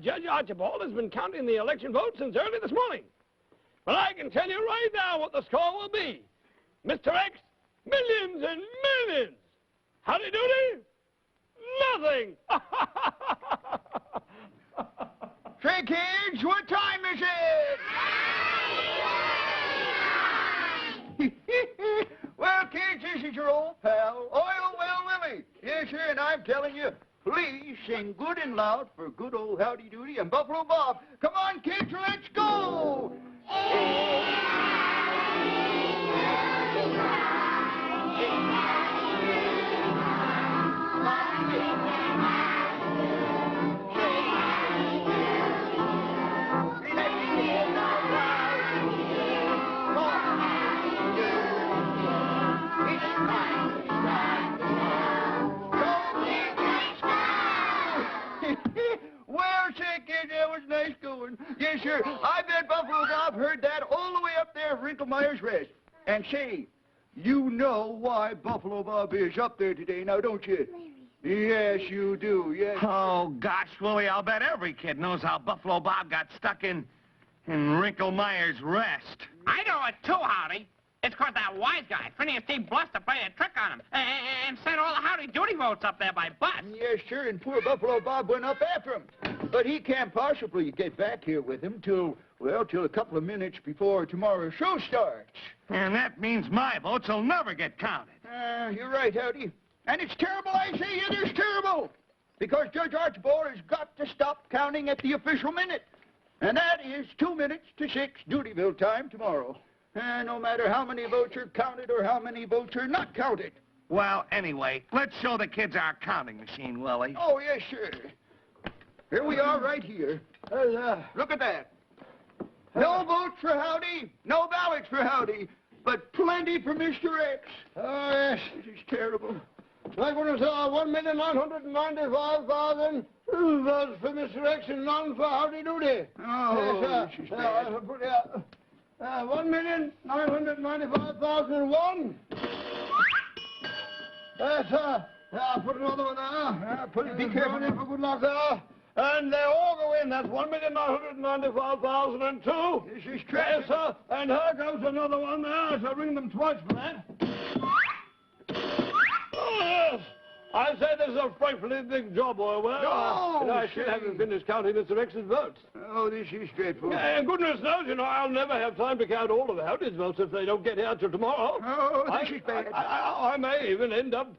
Judge Archibald has been counting the election votes since early this morning. But I can tell you right now what the score will be. Mr. X, millions and millions. Howdy doody? Nothing. Say, kids, what time is it? Well, kids, this is your old pal, Oil Well Willie. Yes, sir, and I'm telling you, please sing good and loud for good old Howdy Doody and Buffalo Bob. Come on, kids, let's go! Well, say, kid, that was nice going. Yes, sir. I bet Buffalo Bob heard that all the way up there at Wrinklemeyer's Rest. And say, you know why Buffalo Bob is up there today now, don't you? Yes, you do, yes. Oh, gosh, Willie, I'll bet every kid knows how Buffalo Bob got stuck in Wrinklemeyer's Rest. I know it too, Howdy. It's because that wise guy, Phineas T. Bluster, played a trick on him and sent all the Howdy Doody votes up there by bus. Yes, sir, and poor Buffalo Bob went up after him. But he can't possibly get back here with him till a couple of minutes before tomorrow's show starts. And that means my votes will never get counted. You're right, Howdy. And it's terrible, I say it is terrible. Because Judge Archibald has got to stop counting at the official minute. And that is 2 minutes to 6 Doodyville time tomorrow. No matter how many votes are counted or how many votes are not counted. Well, anyway, let's show the kids our counting machine, Willie. Oh, yes, sure. Here we are right here. Look at that. No votes for Howdy, no ballots for Howdy, but plenty for Mr. X. Oh, yes. This is terrible. My goodness, 1,995,000 votes for Mr. X and none for Howdy Doody. Oh, yes, this is bad. 1,995,001. Yes, I'll put another one there. Be careful. For good luck there. And they all go in. That's 1,995,002. This is tragic. Yes, sir. And here comes another one there. I shall ring them twice for that. Oh, yes. I say this is a frightfully big job, boy. Well, No, I still haven't finished counting Mr. X's votes. Oh, this is dreadful. And goodness knows, I'll never have time to count all of the Howdy's votes if they don't get here till tomorrow. Oh, this is bad. I may even end up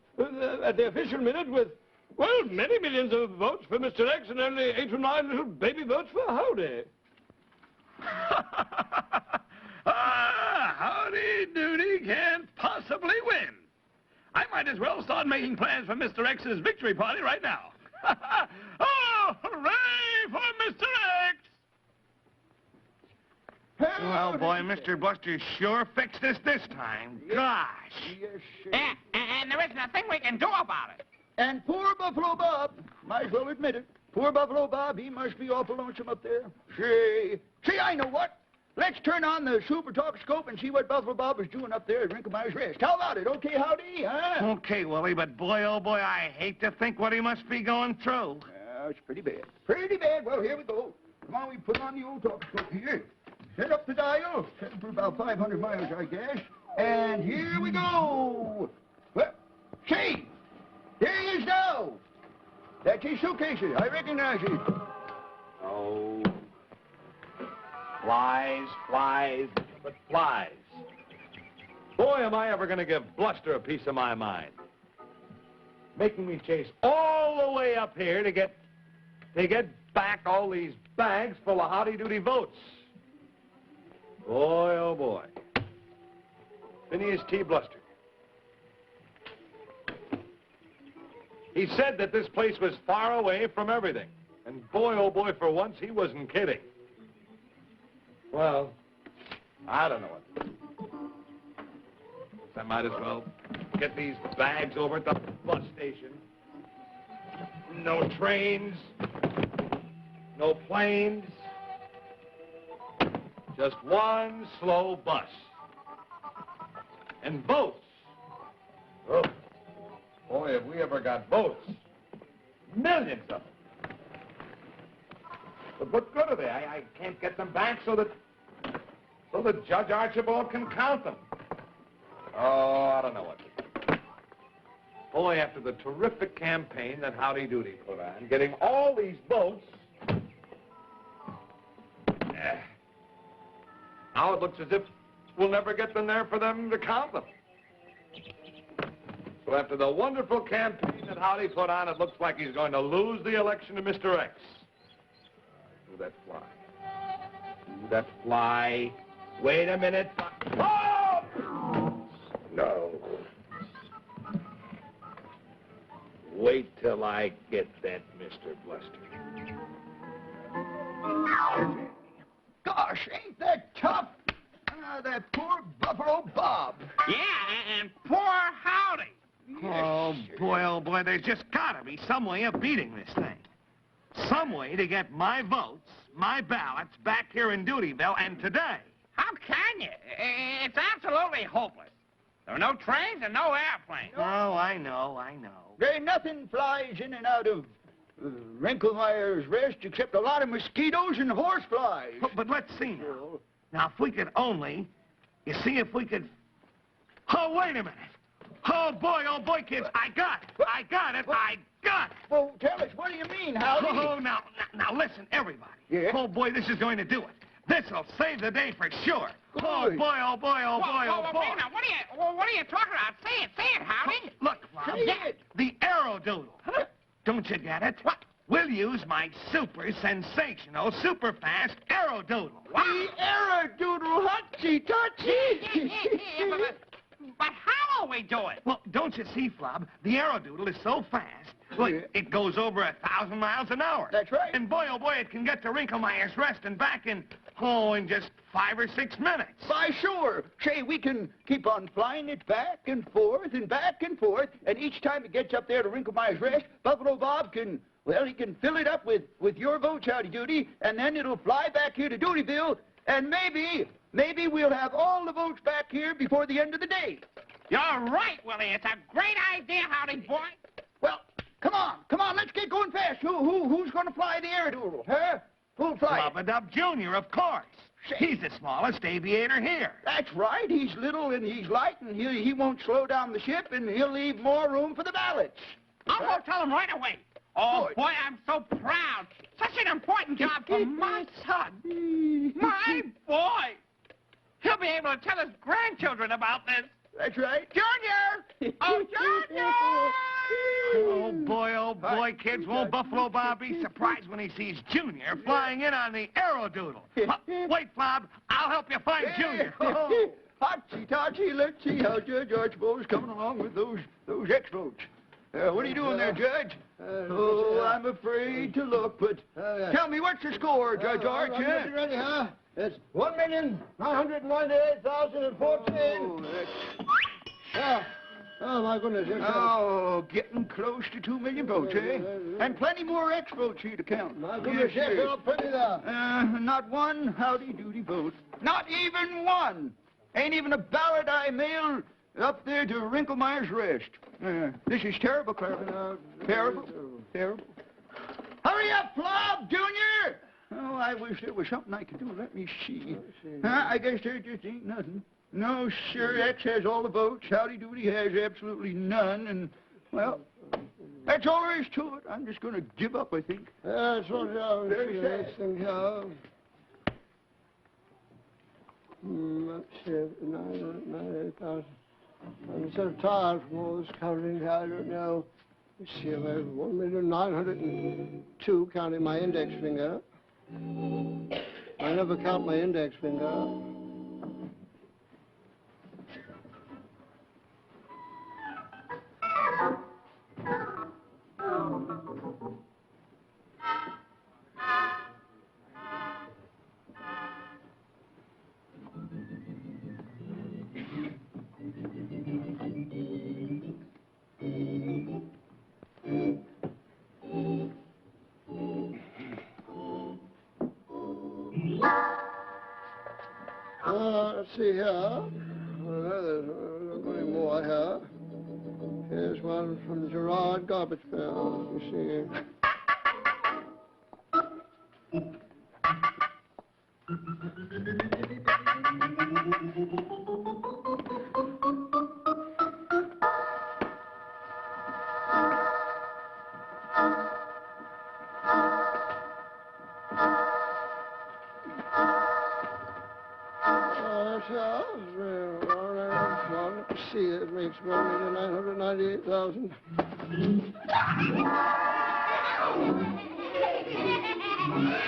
at the official minute with, well, many millions of votes for Mr. X and only 8 or 9 little baby votes for Howdy. Howdy Doody can't possibly win. I might as well start making plans for Mr. X's victory party right now. Oh, hooray for Mr. X! Well, boy, Mr. Bluster sure fixed this time. Gosh. Yes, sir. And there isn't a thing we can do about it. And poor Buffalo Bob, might as well admit it. Poor Buffalo Bob, he must be awful lonesome up there. See, I know what. Let's turn on the super talk-scope and see what Buffalo Bob is doing up there at Wrinklemeyer's Rest. How about it? Okay, Howdy, huh? Okay, Willie, but boy, oh boy, I hate to think what he must be going through. It's pretty bad. Pretty bad. Well, here we go. Come on, we put on the old talk-scope here. Set up the dial. Set it for about 500 miles, I guess. And here we go. Well, see, there he is now. That's his suitcases. I recognize it. Oh. Flies, but flies. Boy, am I ever going to give Bluster a piece of my mind. Making me chase all the way up here to get back all these bags full of Howdy Doody votes. Boy, oh boy. Phineas T. Bluster. He said that this place was far away from everything. And boy, oh boy, for once, he wasn't kidding. Well, I don't know what. I might as well get these bags over at the bus station. No trains, no planes, just one slow bus. And boats. Oh, boy, Boy, have we ever got votes. Millions of them. But what good are they? I can't get them back so that Judge Archibald can count them. Oh, I don't know what to do. Boy, after the terrific campaign that Howdy Doody put on, getting all these votes, now it looks as if we'll never get them there for them to count them. So after the wonderful campaign that Howdy put on, it looks like he's going to lose the election to Mr. X. Do that fly. Do that fly. Wait a minute. Oh! No. Wait till I get that Mr. Bluster. Gosh, ain't that tough? That poor Buffalo Bob. Yeah, and poor Howdy. Oh, boy, there's just gotta be some way of beating this thing. Some way to get my votes, my ballots, back here in Doodyville, and today. How can you? It's absolutely hopeless. There are no trains and no airplanes. Oh, I know. There ain't nothing flies in and out of Wrinklemeyer's Rest except a lot of mosquitoes and horseflies. But let's see now. Now, if we could only, you see, if we could... Oh, wait a minute. Oh, boy, kids, I got it. Well, tell us, what do you mean, Howdy? Oh, now, listen, everybody. Yeah? Oh, boy, this is going to do it. This'll save the day for sure. Oh, boy. Whoa, wait a minute. What are you talking about? Say it, Howdy. Look, Bob, Say it. the aerodoodle. Huh? Don't you get it? What? We'll use my super sensational, super fast aerodoodle. The aerodoodle hutsy-tutsy. But how will we do it? Well, don't you see, Flob? The aerodoodle is so fast. Well, Yeah. it goes over 1,000 miles an hour. That's right. And boy, oh boy, it can get to Wrinklemeyer's Rest and back in just 5 or 6 minutes. Why, sure. Say, we can keep on flying it back and forth, and each time it gets up there to Wrinklemeyer's Rest, Buffalo Bob can, well, he can fill it up with your votes, Howdy Doody, and then it'll fly back here to Doodyville, and maybe we'll have all the votes back here before the end of the day. You're right, Willie. It's a great idea, Howdy boy. Well, come on, let's get going fast. Who's going to fly the aerodoodle, huh? Who'll fly it? Flub-a-dub Jr., of course. He's the smallest aviator here. That's right. He's little and he's light, and he won't slow down the ship, and he'll leave more room for the ballots. I'll go tell him right away. Oh, Good. boy, I'm so proud. Such an important job for my son. My boy. He'll be able to tell his grandchildren about this. That's right. Junior! Oh, Junior! Oh, boy, kids, won't Buffalo Bob be surprised when he sees Junior flying in on the aerodoodle? Wait, Flob, I'll help you find Junior. Hotsy-totsy, let's see how Judge Archibald is coming along with those X-votes. What are you doing there, Judge? I'm afraid to look, but tell me, what's the score, Judge Arch? Ready, huh? It's 1,998,014. Oh, my goodness. Oh, getting close to 2 million votes, eh? And plenty more X-votes here to count. My goodness, yes, sir. well, plenty there. Not one Howdy Doody vote. Not even one. Ain't even a ballot I mailed up there to Wrinklemeyer's Rest. This is terrible, Clarabelle. Terrible. Hurry up, Flob, Junior! Oh, I wish there was something I could do. Let me see. I guess there just ain't nothing. No, sir, X has all the votes. Howdy Doody has absolutely none, and, well, that's all there is to it. I'm just going to give up, I think. That's what I Very sad. think, yeah. Let's see, 998,000. I'm so tired from all this counting, I don't know. Let's see, I have 1,902 counting my index finger. I never count my index finger. Let's see here. There's not any more here. Here's one from Gerard Garbage Pail, you see. See, it makes $1,998,000.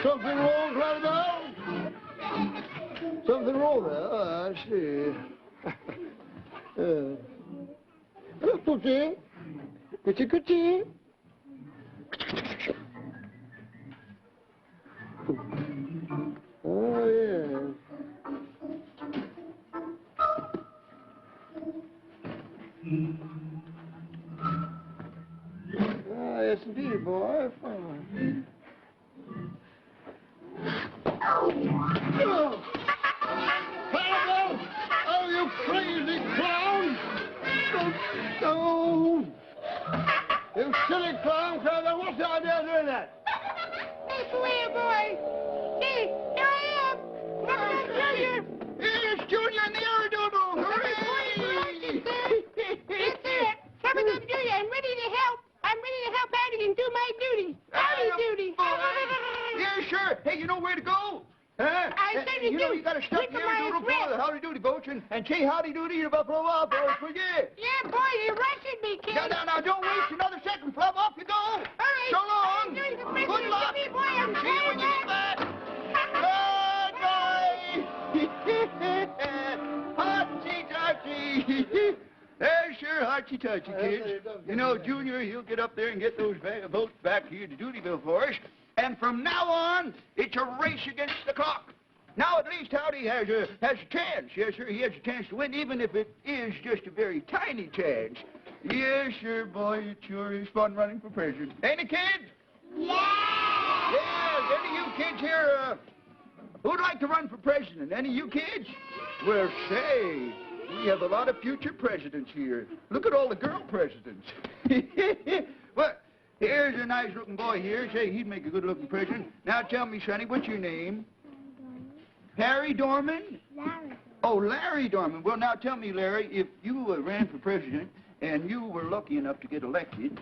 Something wrong, Clarabelle? Something wrong there? Oh, I see. Look, Pookie. It's a good tea. Oh, yeah. Ah, yes, indeed, boy. Fine. Oh, Fabulous! Oh, you crazy clown! Oh, you silly clown, Clarabelle. What's the idea of doing that? Hey, Flair boy. Hey, here I am. Junior. Here's Junior and the aerodoodle. Hooray! That's it. Coming up, Junior. I'm ready to help. I'm ready to help Howdy and do my duty. Howdy, Doody. Yeah, sure. Hey, you know where to go? Huh? I certainly You know, do. you got to stop Look the at my aerodoodle address. for the Howdy Doody boats and say Howdy Doody to Buffalo Wild Boys for you. Yeah, boy, you're rushing me, kid. Now, don't waste another second, Flub. Off you go. All right. So long. Doody, the Good president luck. to me, boy. I'm See you when you get back. Goodbye. Hotty-totty. Sure, hotty-totty, kids. You know, Junior, he'll get up there and get those boats back here to Doodyville for us. And from now on, it's a race against the clock. Now, at least Howdy has a chance. Yes, sir, he has a chance to win, even if it is just a very tiny chance. Yes, sir, boy, it sure is fun running for president. Ain't it, kids? Yeah. Yeah, any of you kids here, who'd like to run for president? Any of you kids? Well, say, we have a lot of future presidents here. Look at all the girl presidents. Well, here's a nice-looking boy here. Say, he'd make a good-looking president. Now, tell me, Sonny, what's your name? Harry Dorman? Larry. Oh, Larry Dorman. Well, now, tell me, Larry, if you ran for president and you were lucky enough to get elected,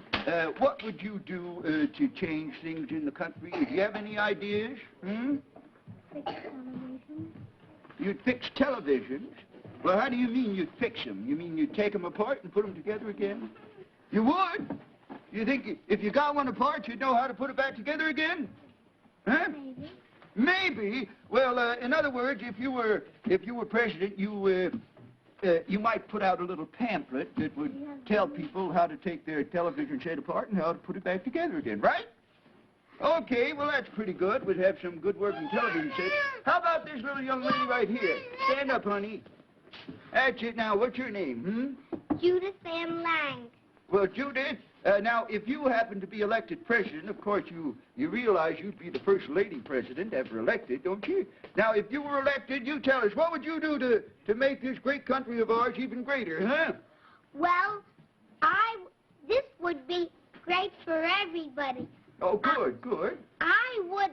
what would you do to change things in the country? Do you have any ideas? Fix television. You'd fix televisions? Well, how do you mean you'd fix them? You mean you'd take them apart and put them together again? You would? You think if you got one apart, you'd know how to put it back together again? Huh? Maybe. Maybe. Well, in other words, if you were president, you might put out a little pamphlet that would tell people how to take their television set apart and how to put it back together again, right? Okay, well, that's pretty good. We'd have some good working television sets. How about this little young lady right here? Stand up, honey. That's it. Now, what's your name, Judith Ann Lang. Well, Judith, now, if you happen to be elected president, of course, you realize you'd be the first lady president ever elected, don't you? Now, if you were elected, you tell us, what would you do to make this great country of ours even greater, huh? Well, this would be great for everybody. Oh, good, good. I would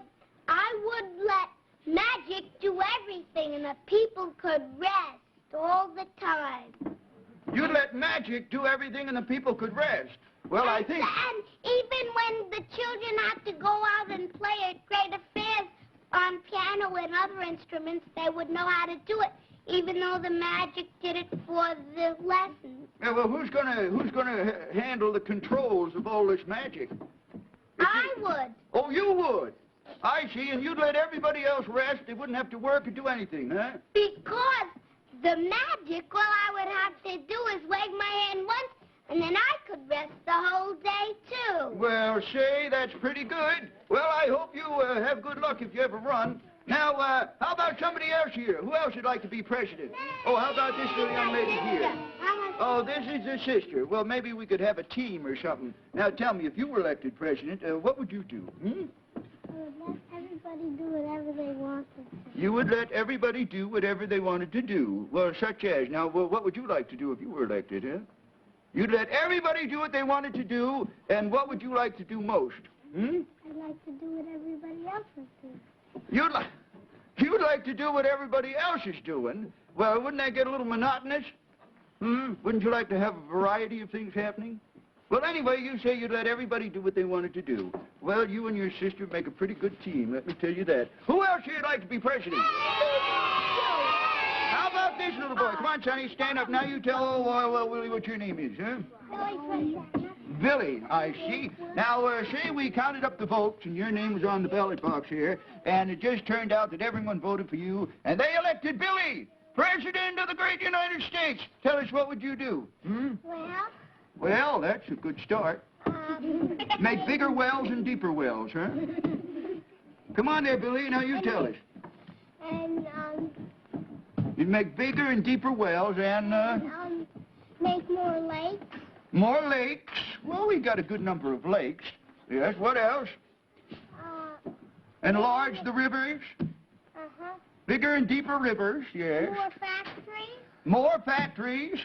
let magic do everything and the people could rest all the time. You'd let magic do everything and the people could rest. Well, I think... And even when the children have to go out and play at great affairs on piano and other instruments, they would know how to do it, even though the magic did it for the lessons. Yeah, well, who's gonna handle the controls of all this magic? I would. Oh, you would? I see, and you'd let everybody else rest. They wouldn't have to work or do anything, huh? Because the magic, all I would have to do is wave my hand once, and then I could rest the whole day, too. Well, say, that's pretty good. Well, I hope you have good luck if you ever run. Now, how about somebody else here? Who else would like to be president? Oh, how about this little young lady here? Oh, this is her sister. Well, maybe we could have a team or something. Now, tell me, if you were elected president, what would you do? I would let everybody do whatever they wanted to. You would let everybody do whatever they wanted to do. Well, such as. Now, what would you like to do if you were elected, huh? You'd let everybody do what they wanted to do, and what would you like to do most? I'd like to do what everybody else is doing. You'd like to do what everybody else is doing? Well, wouldn't that get a little monotonous? Wouldn't you like to have a variety of things happening? Well, anyway, you say you'd let everybody do what they wanted to do. Well, you and your sister make a pretty good team, let me tell you that. Who else here would like to be president? How about this little boy? Come on, Sonny, stand up. Now you tell Willie what your name is, huh? Billy, I see. Now, say we counted up the votes, and your name was on the ballot box here, and it just turned out that everyone voted for you, and they elected Billy, President of the great United States. Tell us, what would you do? Well, that's a good start. Make bigger wells and deeper wells, huh? Come on there, Billy. Now you tell us. And, You'd make bigger and deeper wells and, make more lakes. more lakes. Well, we got a good number of lakes. Yes, what else? Enlarge the rivers. Bigger and deeper rivers, yes. More factories. More factories.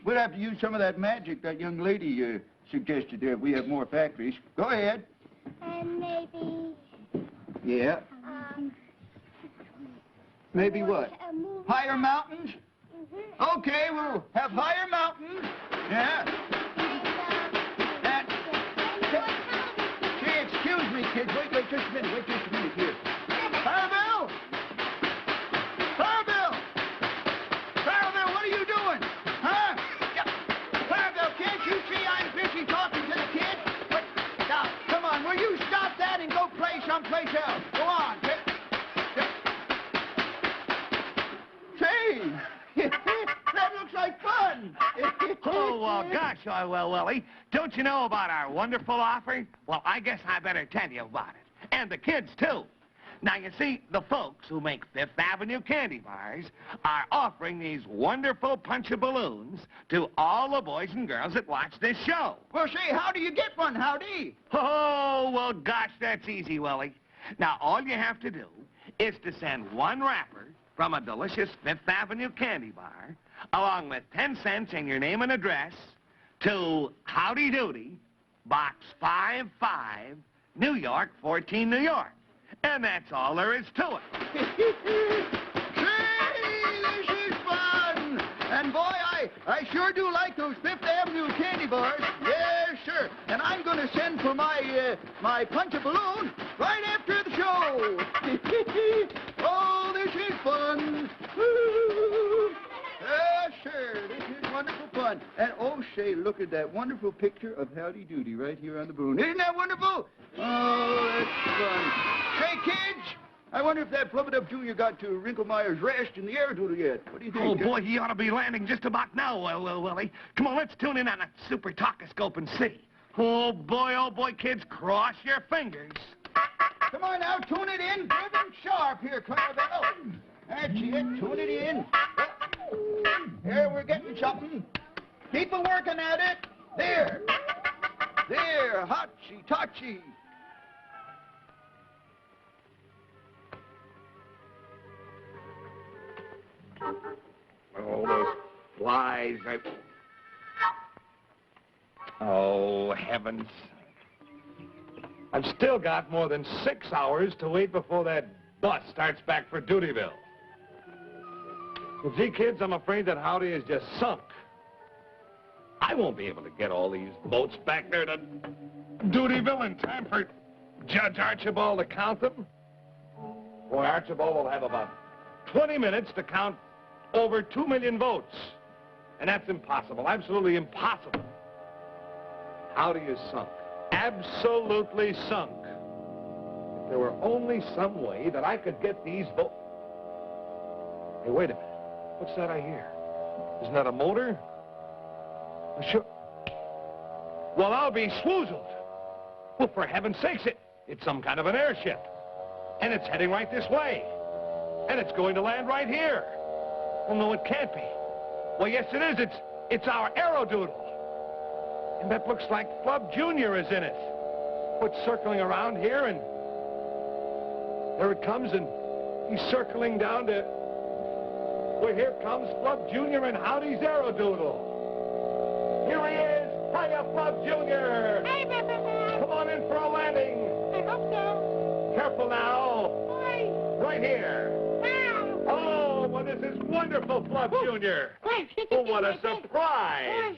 We'll have to use some of that magic that young lady suggested there if we have more factories. Go ahead. And maybe... Yeah. Maybe what? Higher mountains? Okay, we'll have higher mountains. Yeah. Say, excuse me, kids. Wait just a minute. Wait just a minute here. Clarabelle! Clarabelle! Clarabelle, what are you doing? Huh? Clarabelle, can't you see I'm busy talking to the kids? But, now, come on, will you stop that and go play someplace else? Go on. Say, that looks like fun. Oh, well, gosh, well, Willie, don't you know about our wonderful offer? Well, I guess I better tell you about it. And the kids, too. Now, you see, the folks who make Fifth Avenue candy bars are offering these wonderful punch-a balloons to all the boys and girls that watch this show. Well, say, how do you get one, Howdy? Oh, well, gosh, that's easy, Willie. Now, all you have to do is to send one wrapper from a delicious Fifth Avenue candy bar, along with 10 cents and your name and address, to Howdy Doody, Box 55, New York, 14, New York. And that's all there is to it. Say, this is fun! And boy, I sure do like those Fifth Avenue candy bars. Yes, sir. And I'm going to send for my punch-a-balloon right after the show. Oh, this is fun. Yes, sir. This is wonderful fun. And, oh, say, look at that wonderful picture of Howdy Doody right here on the balloon. Isn't that wonderful? Oh, that's fun. Say, kids, I wonder if that Flub-a-Dub Jr. got to Wrinklemeyer's Rest in the aerodoodle yet. What do you think? Oh, boy, he ought to be landing just about now, Willie. Come on, let's tune in on that super talkoscope and see. Oh, boy, kids, cross your fingers. Come on now, tune it in. Good and sharp here, Clarabelle. That's it, tune it in. Here, we're getting something. Keep working at it. There. There, hotsy-totsy. Oh, those flies. Oh, heavens. I've still got more than 6 hours to wait before that bus starts back for Doodyville. Well, gee, kids, I'm afraid that Howdy is just sunk. I won't be able to get all these boats back there to Doodyville in time for Judge Archibald to count them. Boy, Archibald will have about 20 minutes to count over 2 million votes. And that's impossible, absolutely impossible. Howdy is sunk. Absolutely sunk. If there were only some way that I could get these votes... Hey, wait a minute. What's that I hear? Isn't that a motor? Sure. Well, I'll be swoozled. Well, for heaven's sakes, it's some kind of an airship. And it's heading right this way. And it's going to land right here. Well, no, it can't be. Well, yes, it is. It's our aerodoodle. And that looks like Flub Jr. is in it. It's circling around here, and there it comes, and he's circling down to... Well, here comes Flub Jr. and Howdy's aerodoodle. Here he is. Hiya, Flub Jr. Hi, Papa. Come on in for a landing. I hope so. Careful now. Boy. Right here. Wow. Oh, well, this is wonderful, Flub Jr. Boy, Oh, what a surprise.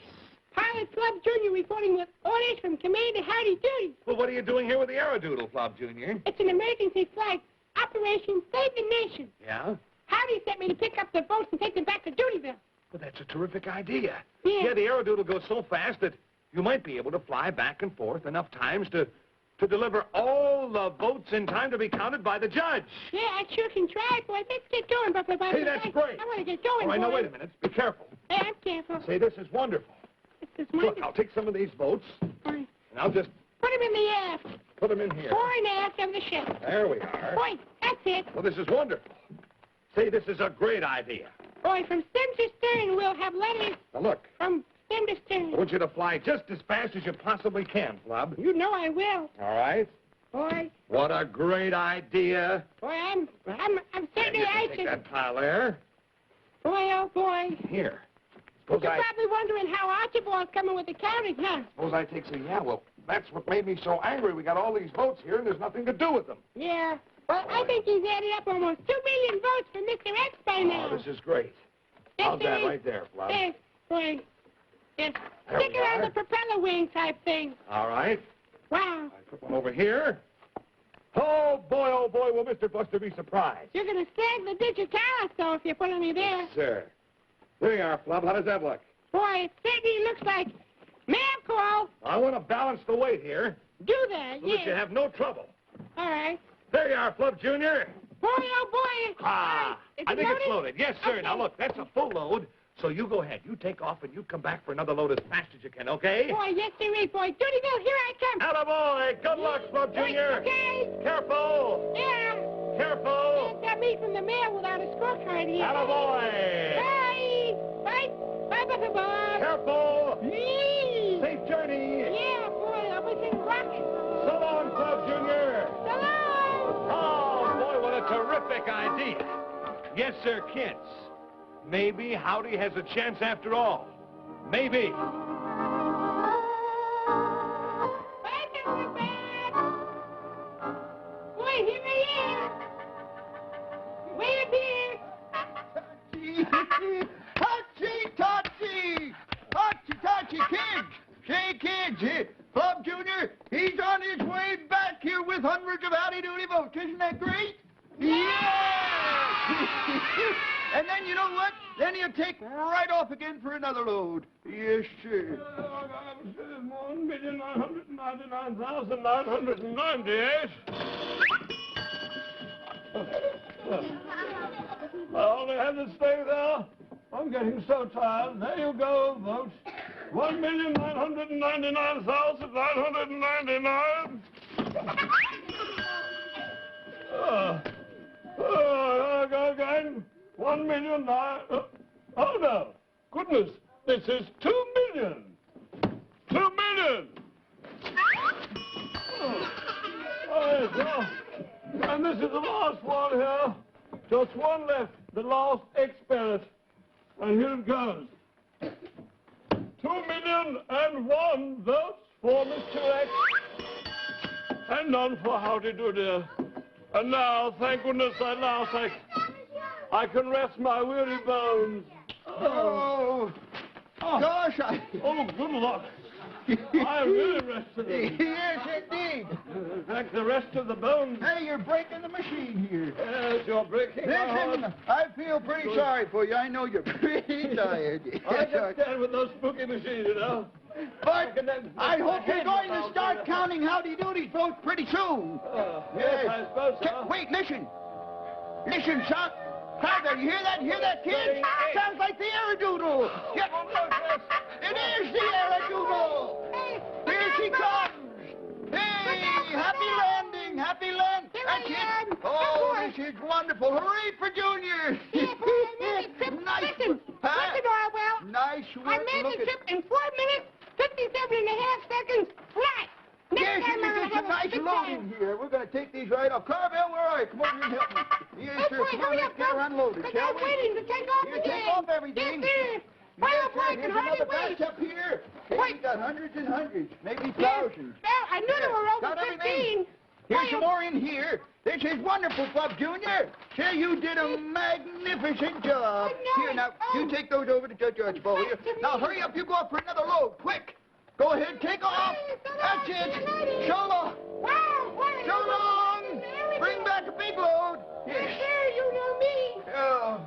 Pilot Flub Jr. reporting with orders from Commander Howdy Doody. Well, what are you doing here with the aerodoodle, Flub Jr.? It's an emergency flight. Operation Save the Nation. Yeah? Howdy sent me to pick up the boats and take them back to Doodyville. Well, that's a terrific idea. Yeah. The aerodoodle goes so fast that you might be able to fly back and forth enough times to deliver all the votes in time to be counted by the judge. Yeah, I sure can try, boy. Let's get going, Buffalo Bob. Hey, that's great. I want to get going, All right, now, boy. wait a minute. Be careful. Hey, I'm careful. Say, this is wonderful. This is Look, wonderful. I'll take some of these votes, Boy. and I'll just Put them in the aft. put them in here. Fore and aft of the ship. There we are. Boy, that's it. Well, this is wonderful. Say, this is a great idea. Boy, from stem to stern, we'll have letters Now, look, from stem to stern. I want you to fly just as fast as you possibly can, Flub. You know I will. All right? Boy, What a great idea. boy, I'm And certainly you can anxious. take that pile there. Boy, oh boy. Here. You're Suppose probably wondering how Archibald's coming with the counting, huh? I take some. Yeah, well, that's what made me so angry. We got all these votes here, and there's nothing to do with them. Yeah. Well, I think he's added up almost 2 million votes for Mr. X by now. Oh, this is great. Yes, How's that sir. right there, Flub? Yes, boy. Yes. There Stick we around are. the propeller wing type thing. All right. Wow. I put one over here. Oh, boy, will Mr. Buster be surprised. You're going to sag the digitalis, though, if you put any there. Sir. There you are, Flub. How does that look? Boy, it certainly looks like... Ma'am call. I want to balance the weight here Do that, so yeah. that you have no trouble. All right. There you are, Flub Jr. Boy, oh, boy. Ah, Is I it think loaded? it's loaded. Yes, sir. Okay. Now, look, that's a full load. So you go ahead. You take off, and you come back for another load as fast as you can, okay? Boy, yes, there is, boy. Doodyville, here I come. Attaboy! Good luck, Flub Jr. Okay. Careful! Yeah. Careful! Can't got me from the mail without a scorecard here. Attaboy! Bye. Bye. Bye, Buffalo Bob. Careful! Yee. Safe journey! Yeah, boy, I wish it'd rock it. So long, Flub Jr. So long. Oh, boy, what a terrific idea. Yes, sir, kids. Maybe Howdy has a chance after all. Maybe. Bye, Buffalo Bob. Boy, here I am. Way up here. Hachi Tachi! Hachi Tachi, kids! Say, kids, Flub Jr., he's on his way back here with hundreds of howdy-doody votes. Isn't that great? Yeah! And then, you know what? Then he'll take right off again for another load. Yes, sir. 1,999,998. I only had to stay there. I'm getting so tired. There you go, votes. 1,999,999. Again. 1,000,009. Oh, no. Goodness, this is 2 million. 2 million. Oh, yes, and this is the last one here. Just one left, the last experiment. And here it goes. 2,000,001 votes for Mr. X. And none for Howdy Doody. And now, thank goodness, at last I can rest my weary bones. Oh, gosh, Oh, good luck. I really rested. Yes, indeed. In fact, the rest of the bones. Hey, you're breaking the machine here. Yes, you're breaking my Listen, heart. I feel pretty sorry for you. I know you're pretty tired. I can stand with those spooky machines, you know. But I hope you're going to start counting howdy-doody votes pretty soon. Yes, I suppose so. Wait, listen. Listen, son. Clarabelle, you hear that? Hear that, kid? Sounds like the aerodoodle. Yeah. It is the aerodoodle. Here she comes. Hey, happy landing, happy land. That's it. Oh, this is wonderful. Hooray for Junior. Nice. Listen, Orwell. Nice work. I made Look the at- trip in 4 minutes, 57.5 seconds flat. Yes, Next time you I'll did have some a nice big loading time. here. We're going to take these right off. Clarabelle, where are you? Come over here and help me. Yes, Oh, sir. boy, Come on, hurry let's up, get her Bill, unloaded, 'cause shall I'm we? waiting to take off Here, again. take off everything. Yes, sir. Yes, Well, sir. boy, I can Here's hardly another wait. batch up here. Hey, we got hundreds and hundreds, maybe thousands. Well, I knew there were Got over everything. 15. Here's some more in here. This is wonderful, Bob Jr. Say, you did a magnificent job. Here, now, you take those over to Judge Archibald here. Now, hurry up. You go up for another load. Quick. Go ahead. Take off. That's it. So long. So long. Bring back a big load. Yes. You know me. Oh.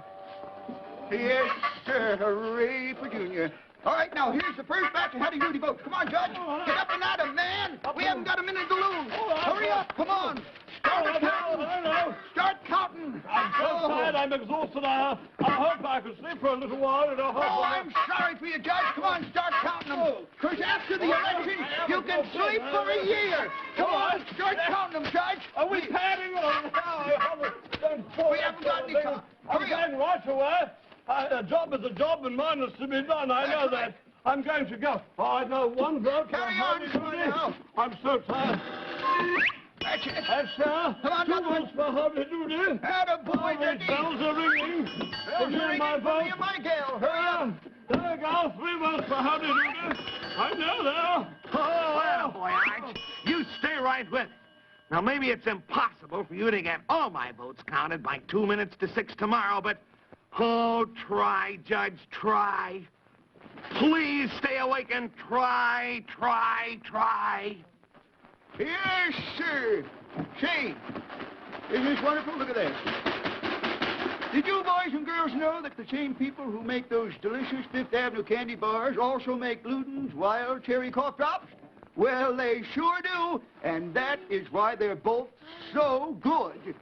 Yes, sir. Hooray for Junior. All right, now, here's the first batch of Howdy Doody boats. Come on, Judge. Get up and at 'em, man. We haven't got a minute to lose. Hurry up. Come on. Start counting. Start counting. I'm so tired, I'm exhausted. I hope I could sleep for a little while. Oh, I'm sorry for you, Judge. Come on, start counting them. Because after the election, you can sleep for a year. Come on, start counting them, Judge. Are we padding on now? We haven't got any time. I'm Hurry up. going right away. A job is a job and mine is to be done. I know that. I'm going to go. Oh, I know one vote. Carry on, Doody. now. I'm so tired. That's it. Yes, sir. Come on, 2 Mother. votes for Howdy Doody. Attaboy, Daddy. Bells are ringing. Bells Give me ringing my for vote. me and my gal. Hurry up. There you go. 3 votes for Howdy Doody. I know there. Oh, boy, Arch. You stay right with it. Now, maybe it's impossible for you to get all my votes counted by 2 minutes to 6 tomorrow, but, oh, try, Judge, try. Please stay awake and try. Yes, sir. Say, isn't this wonderful? Look at that. Did you boys and girls know that the same people who make those delicious Fifth Avenue candy bars also make Luden's wild cherry cough drops? Well, they sure do, and that is why they're both so good.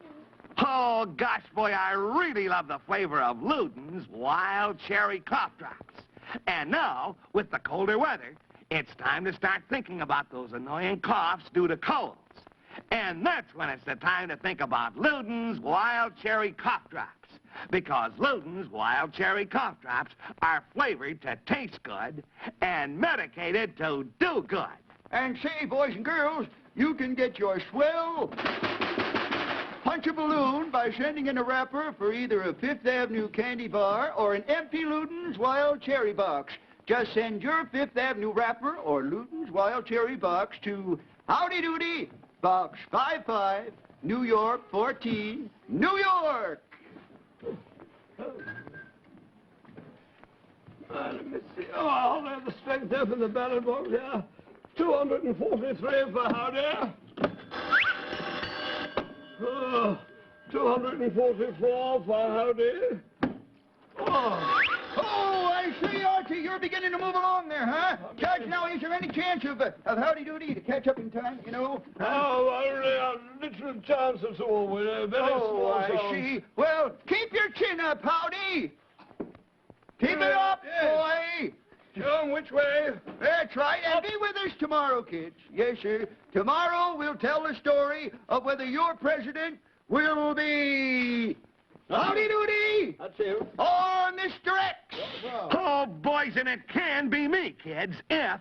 Oh, gosh, boy, I really love the flavor of Luden's Wild Cherry Cough Drops. And now, with the colder weather, it's time to start thinking about those annoying coughs due to colds. And that's when it's the time to think about Luden's Wild Cherry Cough Drops. Because Luden's Wild Cherry Cough Drops are flavored to taste good and medicated to do good. And say, boys and girls, you can get your swell punch a balloon by sending in a wrapper for either a Fifth Avenue candy bar or an empty Luden's Wild Cherry box. Just send your Fifth Avenue wrapper or Luden's Wild Cherry box to Howdy Doody, Box 55, New York 14, New York. Let me see. Oh, I'll have the strength there for the ballot box here. 243 for Howdy. 244 for Howdy. Oh, I see, Archie, you're beginning to move along there, huh? Judge, now, is there any chance of Howdy Doody to catch up in time, you know? Oh, only a little chance at all. We're very small. I see. Well, keep your chin up, Howdy. Keep it up, boy. Show 'em which way. That's right, and be with us tomorrow, kids. Yes, sir. Tomorrow we'll tell the story of whether your president will be Howdy Doody That's you. or Mr. X. Oh, boys, and it can be me, kids, if...